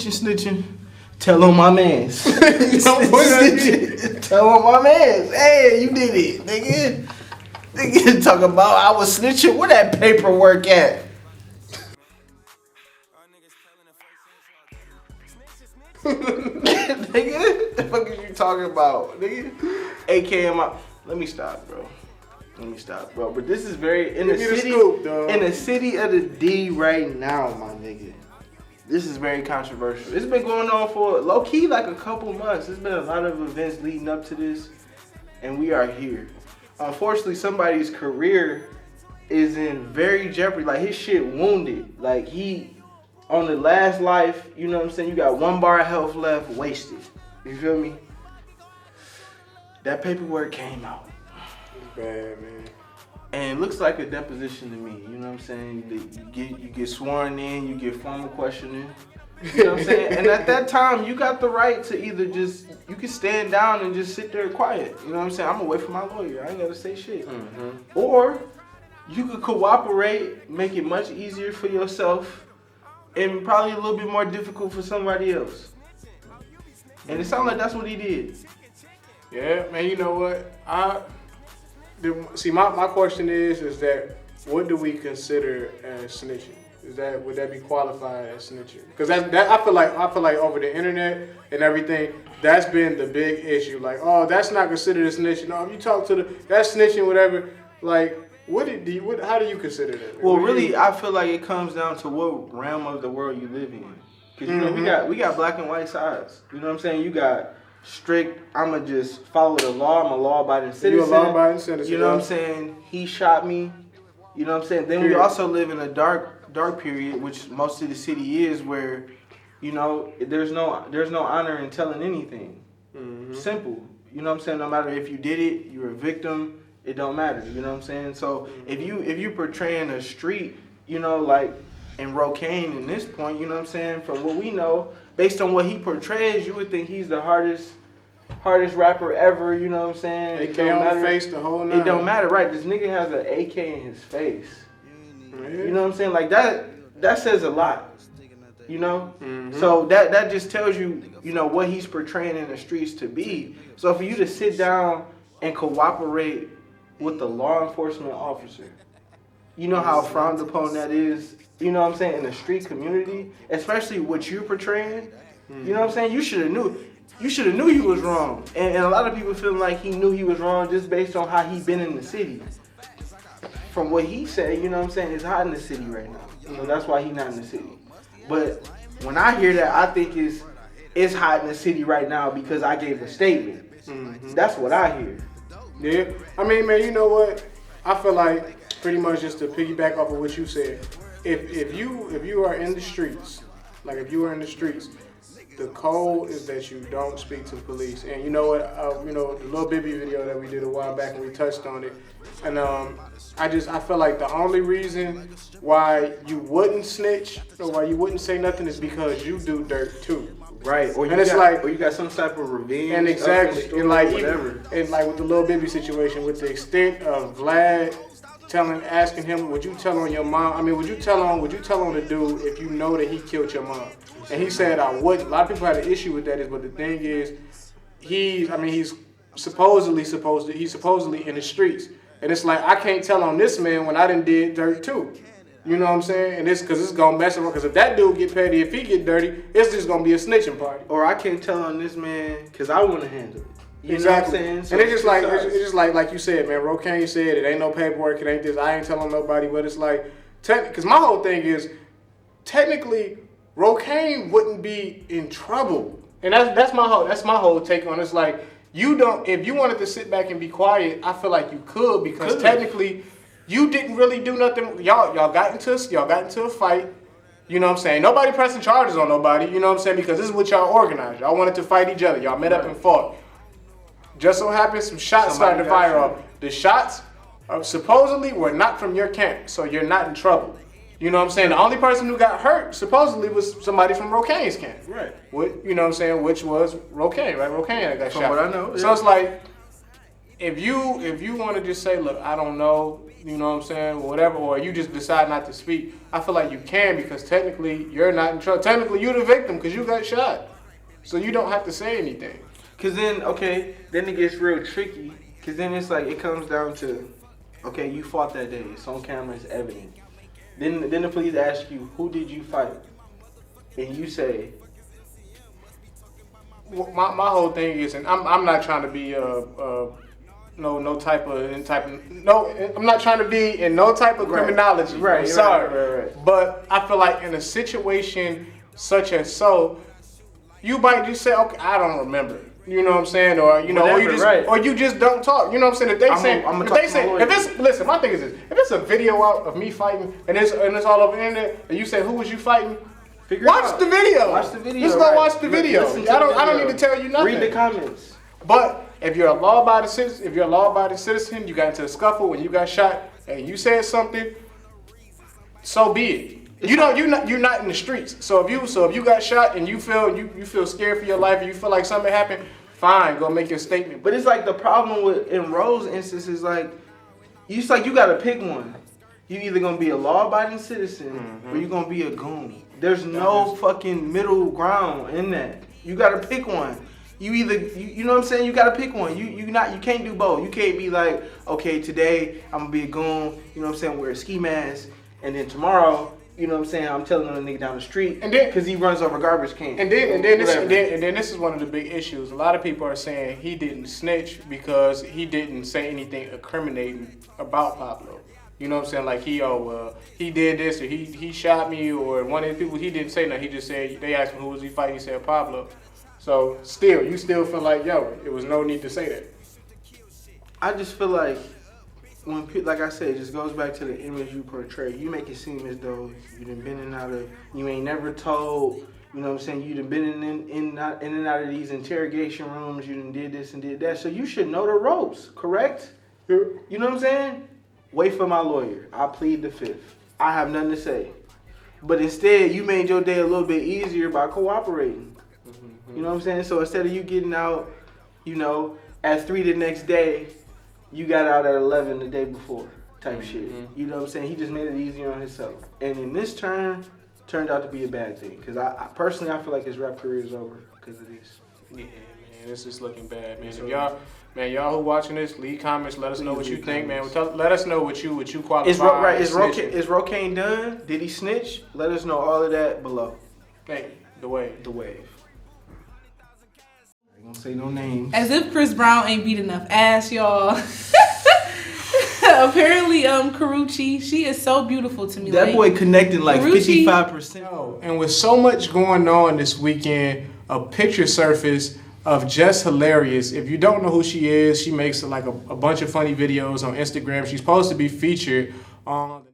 Snitching. Tell on my mans. Tell on my mans. Hey, you did it, nigga. Nigga talking about I was snitching. Where that paperwork at? Nigga, the fuck is you talking about, nigga? AKM. Let me stop, bro. But this is very in the city, in the city of the D right now, my nigga. This is very controversial. It's been going on for low key like a couple months. There's been a lot of events leading up to this, and we are here. Unfortunately, somebody's career is in very jeopardy. Like his shit wounded. Like he on the last life. You know what I'm saying? You got 1 bar of health left, wasted. You feel me? That paperwork came out. It's bad, man. And it looks like a deposition to me, you know what I'm saying? You get sworn in, you get formal questioning, you know what I'm saying? And at that time, you got the right to either you can stand down and just sit there quiet, you know what I'm saying? I'm gonna wait for my lawyer, I ain't gotta say shit. Mm-hmm. Or you could cooperate, make it much easier for yourself, and probably a little bit more difficult for somebody else. And it sounds like that's what he did. Yeah, man, you know what? See, my question is that what do we consider as snitching? Would that be qualified as snitching? Because I feel like over the internet and everything, that's been the big issue. Like, oh, that's not considered a snitching. No, if you talk to that's snitching, whatever. Like, how do you consider that? Well, really, I feel like it comes down to what realm of the world you live in. Because you know we got black and white sides. You know what I'm saying? You got strict, I'ma just follow the law, I'm a law-abiding citizen. You're a law-abiding citizen. You know what I'm saying? He shot me. You know what I'm saying? Then we also live in a dark period, which most of the city is, where, you know, there's no honor in telling anything. Mm-hmm. Simple. You know what I'm saying? No matter if you did it, you're a victim, it don't matter. You know what I'm saying? So if you portraying a street, you know, like in Rocaine in this point, you know what I'm saying? From what we know, based on what he portrays, you would think he's the hardest rapper ever, you know what I'm saying? AK on the face, the whole nine. It don't matter, right? This nigga has an AK in his face. You know what I'm saying? Like that says a lot. You know? Mm-hmm. So that just tells you, you know, what he's portraying in the streets to be. So for you to sit down and cooperate with the law enforcement officer, you know how frowned upon that is, you know what I'm saying, in the street community, especially what you're portraying. You know what I'm saying? You should have knew he was wrong. And a lot of people feel like he knew he was wrong just based on how he been in the city. From what he said, you know what I'm saying, it's hot in the city right now. So that's why he's not in the city. But when I hear that, I think it's hot in the city right now because I gave a statement. Mm-hmm. That's what I hear. Yeah. I mean, man, you know what? I feel like pretty much just to piggyback off of what you said, if you are in the streets, the code is that you don't speak to the police. And you know what? You know, the Lil Bibby video that we did a while back and we touched on it. And I feel like the only reason why you wouldn't snitch or why you wouldn't say nothing is because you do dirt too. Right. Or you got some type of revenge. And exactly. And like whatever. And like with the Lil Bibby situation, with the extent of Vlad asking him, would you tell on your mom? I mean, would you tell on the dude if you know that he killed your mom? And he said, I wouldn't. A lot of people had an issue with that, but the thing is, he's supposedly in the streets. And it's like, I can't tell on this man when I done did dirt too. You know what I'm saying? And it's because it's going to mess around. Because if that dude get petty, if he get dirty, it's just going to be a snitching party. Or I can't tell on this man because I want to handle it. You exactly. know what I'm saying? So and it's just like you said, man, Rocaine said, it ain't no paperwork, it ain't this, I ain't telling nobody, but it's like, because my whole thing is, technically, Rocaine wouldn't be in trouble. And that's my whole take on it. It's like, if you wanted to sit back and be quiet, I feel like you could, because technically, you didn't really do nothing. Y'all got into a fight. You know what I'm saying? Nobody pressing charges on nobody, you know what I'm saying? Because this is what y'all organized. Y'all wanted to fight each other. Y'all met up and fought. Just so happens some shots started to fire off. The shots supposedly were not from your camp, so you're not in trouble. You know what I'm saying? The only person who got hurt supposedly was somebody from Rocaine's camp. Right. You know what I'm saying? Which was Rocaine, right? Rocaine that got From shot. what I know. So it's like, if you want to just say, look, I don't know, you know what I'm saying, or whatever, or you just decide not to speak, I feel like you can, because technically you're not in trouble. Technically you're the victim because you got shot. So you don't have to say anything. Because then, then it gets real tricky. Because then it's like, it comes down to, okay, you fought that day. It's on camera, it's evident. Then the police ask you, who did you fight? And you say... My whole thing is, and I'm not trying to be I'm not trying to be in no type of criminology. Right. I'm sorry. Right. But I feel like in a situation such as so, you might just say, okay, I don't remember. You know what I'm saying? Or or you just don't talk. You know what I'm saying? If they say, listen, my thing is this: if it's a video out of me fighting and it's all over the internet, and you say, who was you fighting? Watch the video. Watch the video. Just go watch the video. I don't need to tell you nothing. Read the comments. But if you're a law-abiding citizen, you got into a scuffle and you got shot, and you said something, so be it. You're not in the streets. So if you got shot and you feel scared for your life and you feel like something happened, fine, go make your statement. But it's like the problem with in Rose's instance is like, you gotta pick one. You either gonna be a law-abiding citizen or you gonna be a goon. There's no fucking middle ground in that. You gotta pick one. You either you know what I'm saying. You gotta pick one. You can't do both. You can't be like, okay, today I'm gonna be a goon. You know what I'm saying. Wear a ski mask, and then tomorrow, you know what I'm saying, I'm telling a nigga down the street, and then because he runs over garbage cans. And then this is one of the big issues. A lot of people are saying he didn't snitch because he didn't say anything incriminating about Pablo. You know what I'm saying? Like he did this, or he shot me, or one of the people, he didn't say nothing. He just said, they asked him who was he fighting. He said Pablo. So you still feel like, yo, it was no need to say that. I just feel like when, like I said, it just goes back to the image you portray. You make it seem as though you done been in and out of, you ain't never told, you know what I'm saying, you done been in and out of these interrogation rooms, you done did this and did that, so you should know the ropes, correct? Yeah. You know what I'm saying? Wait for my lawyer. I plead the fifth. I have nothing to say. But instead, you made your day a little bit easier by cooperating. You know what I'm saying? So instead of you getting out, at 3 the next day, you got out at 11 the day before type shit. You know what I'm saying? He just made it easier on himself. And in this turn, turned out to be a bad thing. Because I personally, I feel like his rap career is over because of this. Yeah, man, this is looking bad, man. So y'all who watching this, leave comments. Let us know what you think, man. Let us know what you qualify. Is Rocaine done? Did he snitch? Let us know all of that below. Hey, the wave. I ain't gonna say no names. As if Chris Brown ain't beat enough ass, y'all. Apparently, Karuchi, she is so beautiful to me. That boy connected like Karuchi, 55%. And with so much going on this weekend, a picture surfaced of Jess Hilarious. If you don't know who she is, she makes like a bunch of funny videos on Instagram. She's supposed to be featured on